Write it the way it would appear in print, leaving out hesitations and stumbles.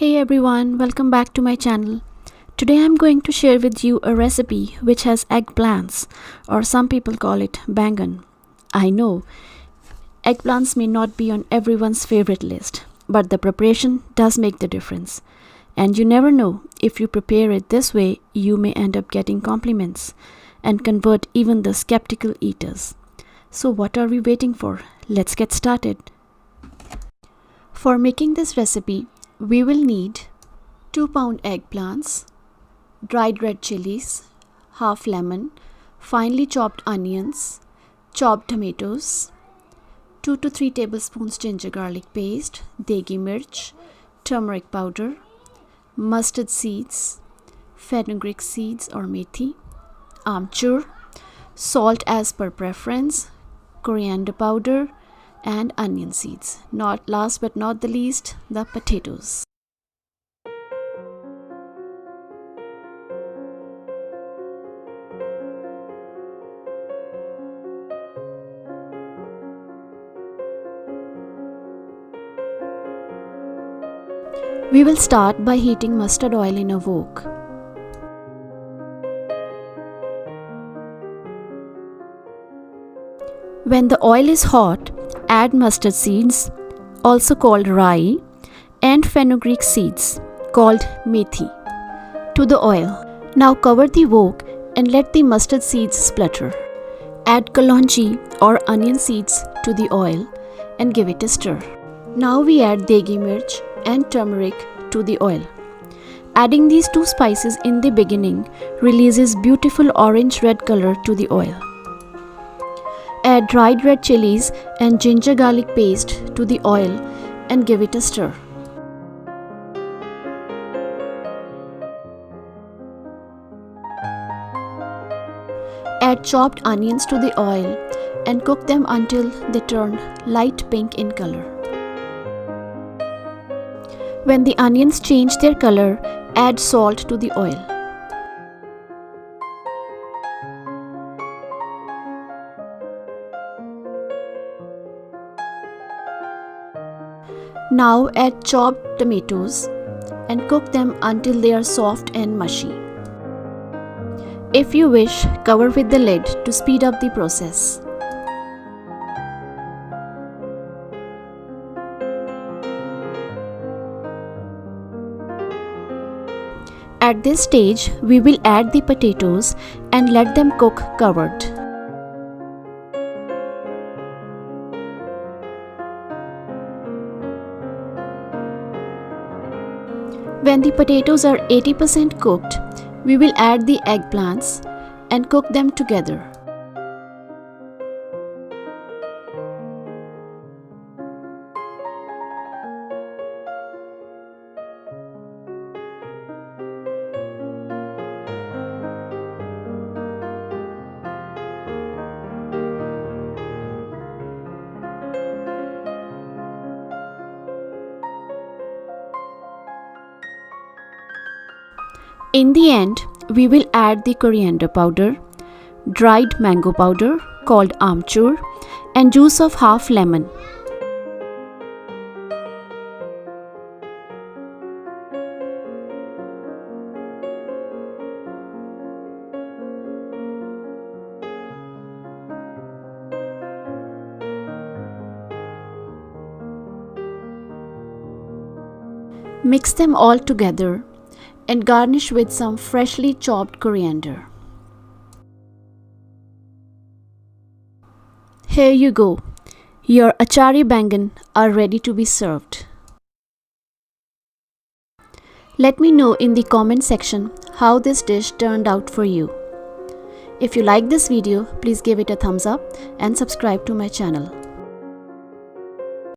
Hey everyone, welcome back to my channel. Today I'm going to share with you a recipe which has eggplants, or some people call it baingan. I know, eggplants may not be on everyone's favorite list, but the preparation does make the difference. And you never know, if you prepare it this way, you may end up getting compliments and convert even the skeptical eaters. So what are we waiting for? Let's get started. For making this recipe, we will need 2-pound eggplants, dried red chilies, half lemon, finely chopped onions, chopped tomatoes, 2 to 3 tablespoons ginger garlic paste, degi mirch, turmeric powder, mustard seeds, fenugreek seeds or methi, amchur, salt as per preference, coriander powder, and onion seeds. Last but not the least, the potatoes. We will start by heating mustard oil in a wok. When the oil is hot, add mustard seeds, also called rai, and fenugreek seeds, called methi, to the oil. Now cover the wok and let the mustard seeds splutter. Add kalonji or onion seeds to the oil and give it a stir. Now we add degi mirch and turmeric to the oil. Adding these two spices in the beginning releases beautiful orange-red color to the oil. Add dried red chilies and ginger garlic paste to the oil and give it a stir. Add chopped onions to the oil and cook them until they turn light pink in color. When the onions change their color, add salt to the oil. Now add chopped tomatoes and cook them until they are soft and mushy. If you wish, cover with the lid to speed up the process. At this stage, we will add the potatoes and let them cook covered. When the potatoes are 80% cooked, we will add the eggplants and cook them together. In the end, we will add the coriander powder, dried mango powder called amchur, and juice of half lemon. Mix them all together and garnish with some freshly chopped coriander. Here you go. Your Achari baingan are ready to be served. Let me know in the comment section how this dish turned out for you. If you like this video, please give it a thumbs up and subscribe to my channel.